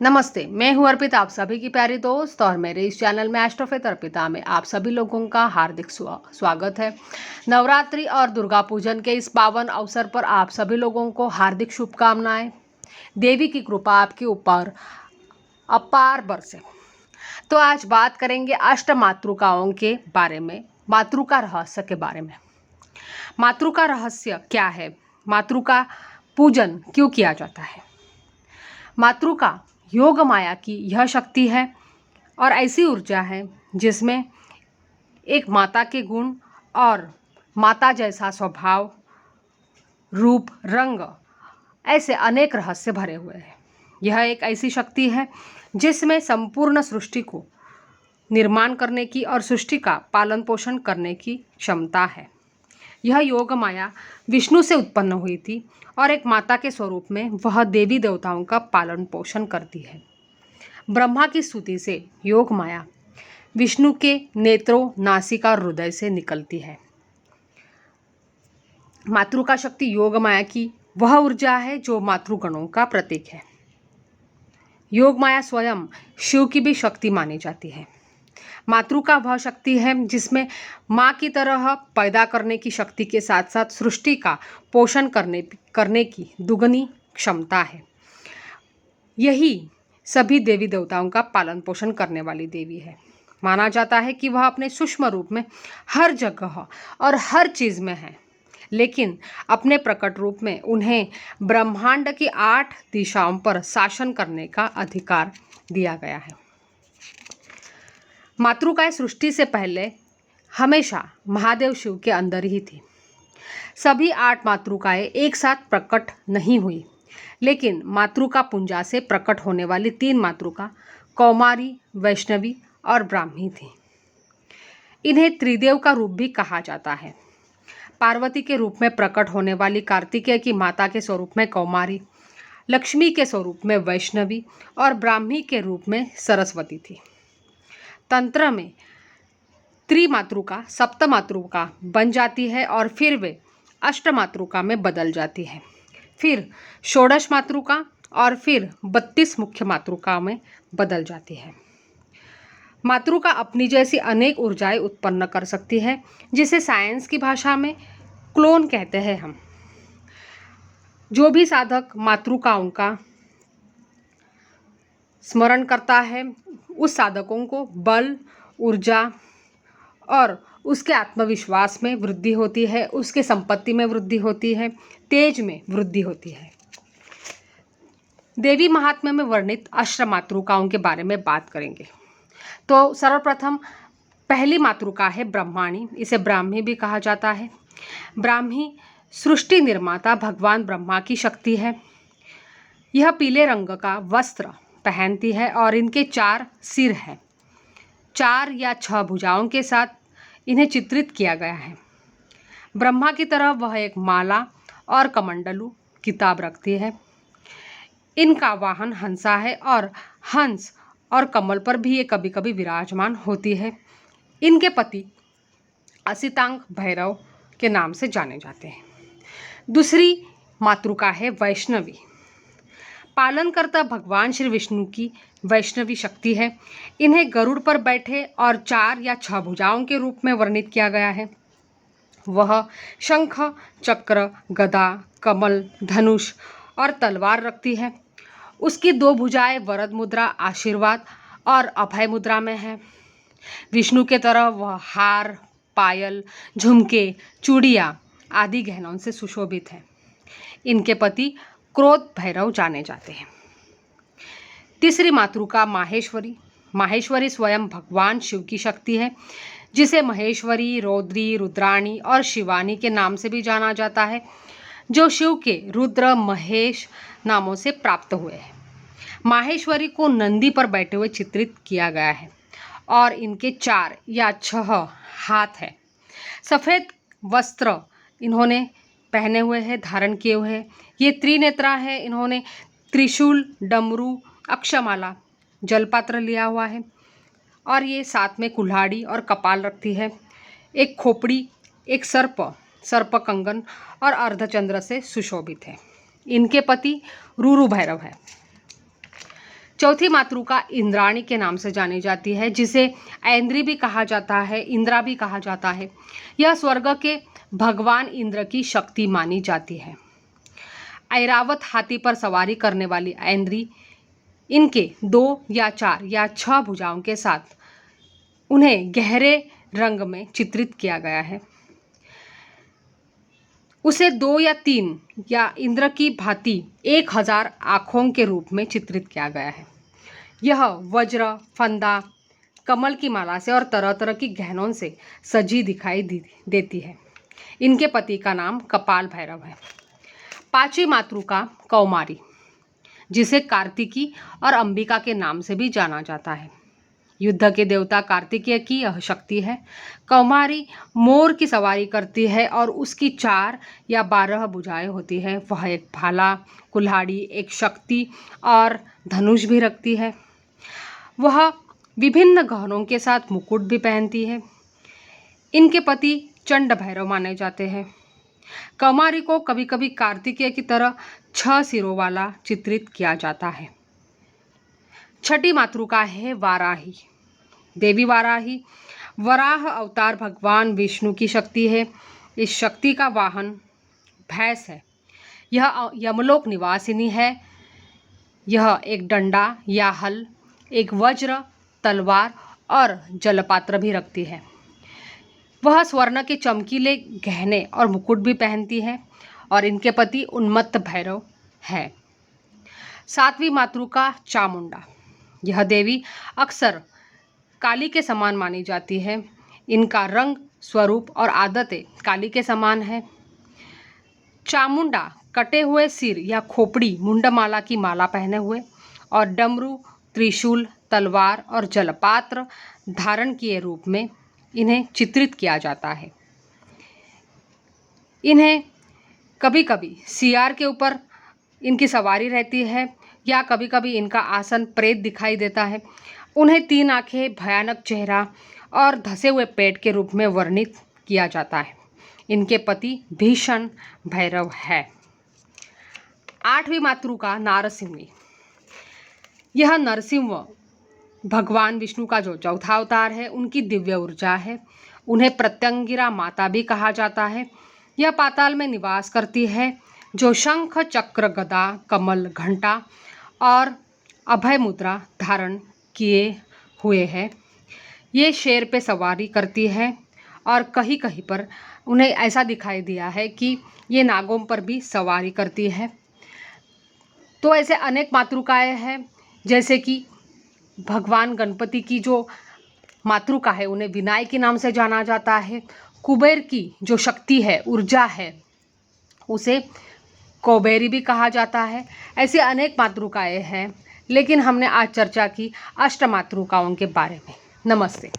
नमस्ते, मैं हूँ अर्पिता, आप सभी की प्यारी दोस्त और मेरे इस चैनल में एस्ट्रोफेथ अर्पिता में आप सभी लोगों का हार्दिक स्वागत है। नवरात्रि और दुर्गा पूजन के इस पावन अवसर पर आप सभी लोगों को हार्दिक शुभकामनाएं। देवी की कृपा आपके ऊपर अपार बरसे। तो आज बात करेंगे अष्ट मातृकाओं के बारे में, मातृका रहस्य के बारे में। मातृका रहस्य क्या है? मातृका पूजन क्यों किया जाता है? मातृका योग माया की यह शक्ति है और ऐसी ऊर्जा है जिसमें एक माता के गुण और माता जैसा स्वभाव, रूप, रंग, ऐसे अनेक रहस्य भरे हुए हैं। यह एक ऐसी शक्ति है जिसमें संपूर्ण सृष्टि को निर्माण करने की और सृष्टि का पालन पोषण करने की क्षमता है। यह योग माया विष्णु से उत्पन्न हुई थी और एक माता के स्वरूप में वह देवी देवताओं का पालन पोषण करती है। ब्रह्मा की स्तुति से योग माया विष्णु के नेत्रों, नासिका और हृदय से निकलती है। मातृका शक्ति योग माया की वह ऊर्जा है जो मातृगणों का प्रतीक है। योग माया स्वयं शिव की भी शक्ति मानी जाती है। मातृका वह शक्ति है जिसमें माँ की तरह पैदा करने की शक्ति के साथ साथ सृष्टि का पोषण करने की दुगनी क्षमता है। यही सभी देवी देवताओं का पालन पोषण करने वाली देवी है। माना जाता है कि वह अपने सूक्ष्म रूप में हर जगह और हर चीज़ में है, लेकिन अपने प्रकट रूप में उन्हें ब्रह्मांड की 8 दिशाओं पर शासन करने का अधिकार दिया गया है। मातृकाएं सृष्टि से पहले हमेशा महादेव शिव के अंदर ही थी। सभी 8 मातृकाएं एक साथ प्रकट नहीं हुई, लेकिन मातृका पुंजा से प्रकट होने वाली 3 मातृका कौमारी, वैष्णवी और ब्राह्मी थी। इन्हें त्रिदेव का रूप भी कहा जाता है। पार्वती के रूप में प्रकट होने वाली कार्तिकेय की माता के स्वरूप में कौमारी, लक्ष्मी के स्वरूप में वैष्णवी और ब्राह्मी के रूप में सरस्वती थी। तंत्र में त्रिमातृका सप्तमातृका बन जाती है और फिर वे अष्टमातृका में बदल जाती है, फिर षोडश मातृका और फिर 32 मुख्य मातृका में बदल जाती है। मातृका अपनी जैसी अनेक ऊर्जाएं उत्पन्न कर सकती है, जिसे साइंस की भाषा में क्लोन कहते हैं हम। जो भी साधक मातृकाओं का स्मरण करता है, उस साधकों को बल, ऊर्जा और उसके आत्मविश्वास में वृद्धि होती है, उसके संपत्ति में वृद्धि होती है, तेज में वृद्धि होती है। देवी महात्म्य में वर्णित अष्ट मातृकाओं के बारे में बात करेंगे। तो सर्वप्रथम पहली मातृका है ब्रह्माणी, इसे ब्राह्मी भी कहा जाता है। ब्राह्मी सृष्टि निर्माता भगवान ब्रह्मा की शक्ति है। यह पीले रंग का वस्त्र पहनती है और इनके 4 सिर हैं। 4 या 6 भुजाओं के साथ इन्हें चित्रित किया गया है। ब्रह्मा की तरह वह एक माला और कमंडलू किताब रखती है। इनका वाहन हंसा है और हंस और कमल पर भी ये कभी कभी विराजमान होती है। इनके पति असितांग भैरव के नाम से जाने जाते हैं। दूसरी मातृका है वैष्णवी। पालनकर्ता भगवान श्री विष्णु की वैष्णवी शक्ति है। इन्हें गरुड़ पर बैठे और 4 या 6 भुजाओं के रूप में वर्णित किया गया है। वह शंख, चक्र, गदा, कमल, धनुष और तलवार रखती है। उसकी 2 भुजाएं वरद मुद्रा, आशीर्वाद और अभय मुद्रा में है। विष्णु के तरह वह हार, पायल, झुमके, चूड़ियाँ आदि गहनों से सुशोभित है। इनके पति क्रोध भैरव जाने जाते हैं। तीसरी मातृका माहेश्वरी। माहेश्वरी स्वयं भगवान शिव की शक्ति है, जिसे महेश्वरी, रौद्री, रुद्राणी और शिवानी के नाम से भी जाना जाता है, जो शिव के रुद्र, महेश नामों से प्राप्त हुए हैं। माहेश्वरी को नंदी पर बैठे हुए चित्रित किया गया है और इनके 4 या 6 हाथ है। सफ़ेद वस्त्र इन्होंने पहने हुए हैं, धारण किए हुए हैं। ये त्रिनेत्रा है। इन्होंने त्रिशूल, डमरू, अक्षमाला, जलपात्र लिया हुआ है और ये साथ में कुल्हाड़ी और कपाल रखती है। एक खोपड़ी, एक सर्प कंगन और अर्धचंद्र से सुशोभित है। इनके पति रूरू भैरव है। चौथी मातृका इंद्राणी के नाम से जानी जाती है, जिसे ऐन्द्री भी कहा जाता है, इंद्रा भी कहा जाता है। यह स्वर्ग के भगवान इंद्र की शक्ति मानी जाती है। ऐरावत हाथी पर सवारी करने वाली ऐन्द्री, इनके 2 या 4 या 6 भुजाओं के साथ उन्हें गहरे रंग में चित्रित किया गया है। उसे 2 या 3 या इंद्र की भांति 1000 आँखों के रूप में चित्रित किया गया है। यह वज्र, फंदा, कमल की माला से और तरह तरह की गहनों से सजी दिखाई देती है। इनके पति का नाम कपाल भैरव है। पांचवी मातृका कौमारी, जिसे कार्तिकी और अंबिका के नाम से भी जाना जाता है। युद्ध के देवता कार्तिकेय की यह शक्ति है। कौमारी मोर की सवारी करती है और उसकी 4 या 12 भुजाएं होती है। वह एक भाला, कुल्हाड़ी, एक शक्ति और धनुष भी रखती है। वह विभिन्न गहनों के साथ मुकुट भी पहनती है। इनके पति चंड भैरव माने जाते हैं। कौमारी को कभी कभी कार्तिकेय की तरह 6 सिरों वाला चित्रित किया जाता है। छठी मातृका है वाराही। देवी वाराही वराह अवतार भगवान विष्णु की शक्ति है। इस शक्ति का वाहन भैंस है। यह यमलोक निवासिनी है। यह एक डंडा या हल, एक वज्र, तलवार और जलपात्र भी रखती है। वह स्वर्ण के चमकीले गहने और मुकुट भी पहनती है और इनके पति उन्मत्त भैरव है। 7वीं मातृका चामुंडा। यह देवी अक्सर काली के समान मानी जाती है। इनका रंग, स्वरूप और आदतें काली के समान है। चामुंडा कटे हुए सिर या खोपड़ी, मुंडमाला की माला पहने हुए और डमरू, त्रिशूल, तलवार और जलपात्र धारण किए रूप में इन्हें चित्रित किया जाता है। इन्हें कभी कभी सियार के ऊपर इनकी सवारी रहती है या कभी कभी इनका आसन प्रेत दिखाई देता है। उन्हें 3 आंखें, भयानक चेहरा और धसे हुए पेट के रूप में वर्णित किया जाता है। इनके पति भीषण भैरव है। 8वीं मातृका नारसिंही। यह नरसिंह भगवान विष्णु का जो चौथा अवतार है, उनकी दिव्य ऊर्जा है। उन्हें प्रत्यंगिरा माता भी कहा जाता है। यह पाताल में निवास करती है, जो शंख, चक्र, गदा, कमल, घंटा और अभय मुद्रा धारण किए हुए है। ये शेर पे सवारी करती है और कहीं कहीं पर उन्हें ऐसा दिखाई दिया है कि ये नागों पर भी सवारी करती है। तो ऐसे अनेक मातृकाएं हैं, जैसे कि भगवान गणपति की जो मातृका है उन्हें विनायक के नाम से जाना जाता है। कुबेर की जो शक्ति है, ऊर्जा है, उसे कुबेरी भी कहा जाता है। ऐसे अनेक मातृकाएं हैं, लेकिन हमने आज चर्चा की अष्टमातृकाओं के बारे में। नमस्ते।